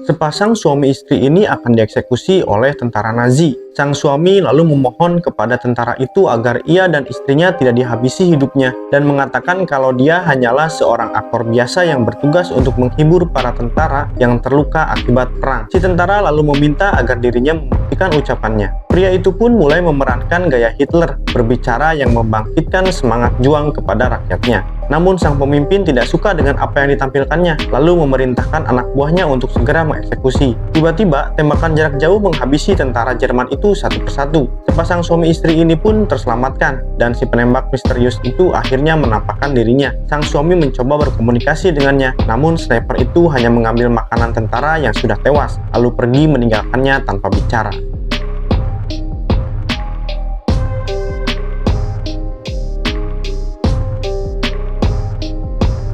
Sepasang suami istri ini akan dieksekusi oleh tentara Nazi. Sang suami lalu memohon kepada tentara itu agar ia dan istrinya tidak dihabisi hidupnya dan mengatakan kalau dia hanyalah seorang aktor biasa yang bertugas untuk menghibur para tentara yang terluka akibat perang. Si tentara lalu meminta agar dirinya membuktikan ucapannya. Pria itu pun mulai memerankan gaya Hitler, berbicara yang membangkitkan semangat juang kepada rakyatnya. Namun sang pemimpin tidak suka dengan apa yang ditampilkannya, lalu memerintahkan anak buahnya untuk segera mengeksekusi. Tiba-tiba, tembakan jarak jauh menghabisi tentara Jerman itu satu persatu. Sepasang suami istri ini pun terselamatkan, dan si penembak misterius itu akhirnya menampakkan dirinya. Sang suami mencoba berkomunikasi dengannya, namun sniper itu hanya mengambil makanan tentara yang sudah tewas, lalu pergi meninggalkannya tanpa bicara.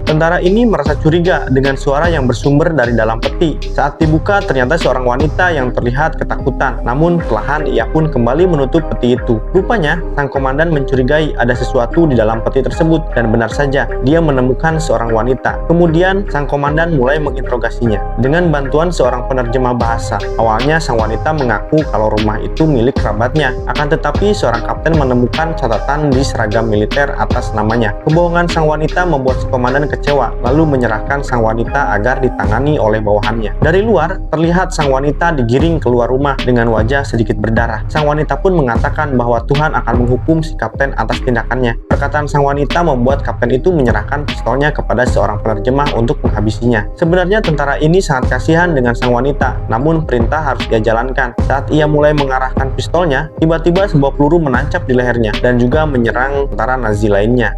Tentara ini merasa curiga dengan suara yang bersumber dari dalam peti. Saat dibuka, ternyata seorang wanita yang terlihat ketakutan. Namun, perlahan ia pun kembali menutup peti itu. Rupanya, sang komandan mencurigai ada sesuatu di dalam peti tersebut, dan benar saja, dia menemukan seorang wanita. Kemudian, sang komandan mulai menginterogasinya dengan bantuan seorang penerjemah bahasa. Awalnya, sang wanita mengaku kalau rumah itu milik kerabatnya. Akan tetapi, seorang kapten menemukan catatan di seragam militer atas namanya. Kebohongan sang wanita membuat si komandan kecewa, lalu menyerahkan sang wanita agar ditangani oleh bawahannya. Dari luar, terlihat sang wanita digiring keluar rumah dengan wajah sedikit berdarah. Sang wanita pun mengatakan bahwa Tuhan akan menghukum si kapten atas tindakannya. Perkataan sang wanita membuat kapten itu menyerahkan pistolnya kepada seorang penerjemah untuk menghabisinya. Sebenarnya tentara ini sangat kasihan dengan sang wanita, namun perintah harus ia jalankan. Saat ia mulai mengarahkan pistolnya, tiba-tiba sebuah peluru menancap di lehernya dan juga menyerang tentara Nazi lainnya.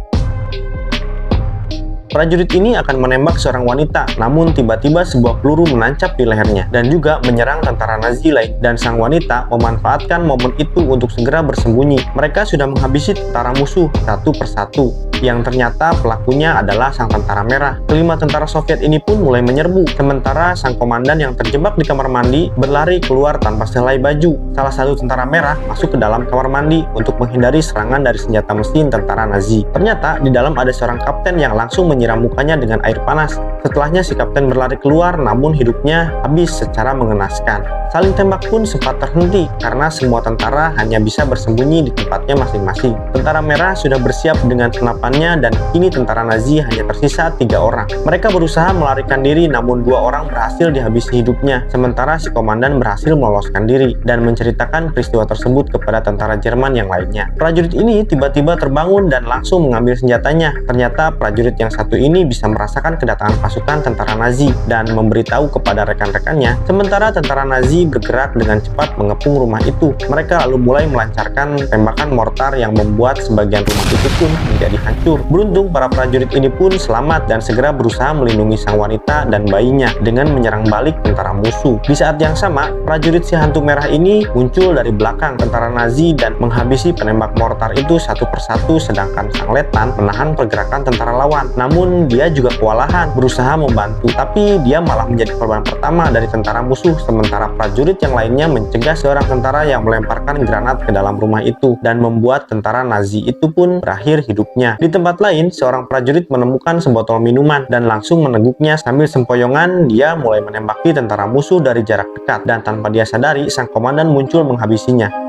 Prajurit ini akan menembak seorang wanita, namun tiba-tiba sebuah peluru menancap di lehernya dan juga menyerang tentara Nazi lain, dan sang wanita memanfaatkan momen itu untuk segera bersembunyi. Mereka sudah menghabisi tentara musuh satu persatu, yang ternyata pelakunya adalah sang tentara merah. Kelima tentara Soviet ini pun mulai menyerbu, sementara sang komandan yang terjebak di kamar mandi berlari keluar tanpa sehelai baju. Salah satu tentara merah masuk ke dalam kamar mandi untuk menghindari serangan dari senjata mesin tentara Nazi. Ternyata di dalam ada seorang kapten yang langsung menyiram mukanya dengan air panas. Setelahnya si kapten berlari keluar, namun hidupnya habis secara mengenaskan. Saling tembak pun sempat terhenti karena semua tentara hanya bisa bersembunyi di tempatnya masing-masing. Tentara merah sudah bersiap dengan senapannya dan kini tentara Nazi hanya tersisa 3 orang. Mereka berusaha melarikan diri, namun 2 orang berhasil dihabisi hidupnya, sementara si komandan berhasil meloloskan diri dan menceritakan peristiwa tersebut kepada tentara Jerman yang lainnya. Prajurit ini tiba-tiba terbangun dan langsung mengambil senjatanya. Ternyata prajurit yang satu ini bisa merasakan kedatangan pasukan tentara Nazi dan memberitahu kepada rekan-rekannya, sementara tentara Nazi bergerak dengan cepat mengepung rumah itu. Mereka lalu mulai melancarkan tembakan mortar yang membuat sebagian rumah itu pun menjadi hancur. Beruntung para prajurit ini pun selamat dan segera berusaha melindungi sang wanita dan bayinya dengan menyerang balik tentara musuh. Di saat yang sama, prajurit si hantu merah ini muncul dari belakang tentara Nazi dan menghabisi penembak mortar itu satu persatu, sedangkan sang letnan menahan pergerakan tentara lawan. Namun dia juga kewalahan berusaha membantu, tapi dia malah menjadi korban pertama dari tentara musuh, sementara prajurit yang lainnya mencegah seorang tentara yang melemparkan granat ke dalam rumah itu dan membuat tentara Nazi itu pun berakhir hidupnya. Di tempat lain, seorang prajurit menemukan sebotol minuman dan langsung meneguknya. Sambil sempoyongan, dia mulai menembaki tentara musuh dari jarak dekat, dan tanpa dia sadari, sang komandan muncul menghabisinya.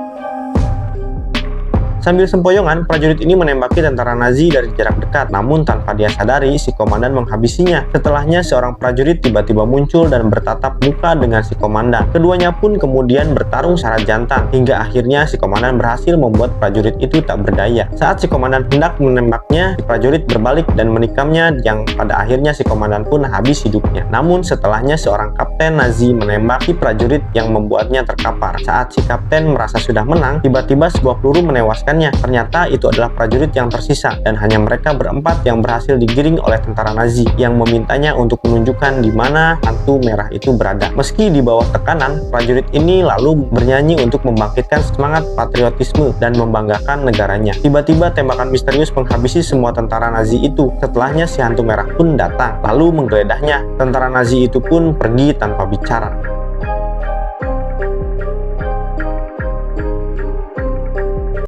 Sambil sempoyongan, prajurit ini menembaki tentara Nazi dari jarak dekat, namun tanpa dia sadari, si komandan menghabisinya. Setelahnya, seorang prajurit tiba-tiba muncul dan bertatap muka dengan si komandan. Keduanya pun kemudian bertarung secara jantan, hingga akhirnya si komandan berhasil membuat prajurit itu tak berdaya. Saat si komandan hendak menembaknya, si prajurit berbalik dan menikamnya, yang pada akhirnya si komandan pun habis hidupnya. Namun setelahnya, seorang kapten Nazi menembak si prajurit yang membuatnya terkapar. Saat si kapten merasa sudah menang, tiba-tiba sebuah peluru menewaskan. Ternyata itu adalah prajurit yang tersisa dan hanya mereka berempat yang berhasil digiring oleh tentara Nazi yang memintanya untuk menunjukkan di mana hantu merah itu berada. Meski di bawah tekanan, prajurit ini lalu bernyanyi untuk membangkitkan semangat patriotisme dan membanggakan negaranya. Tiba-tiba tembakan misterius menghabisi semua tentara Nazi itu. Setelahnya si hantu merah pun datang lalu menggeledahnya. Tentara Nazi itu pun pergi tanpa bicara.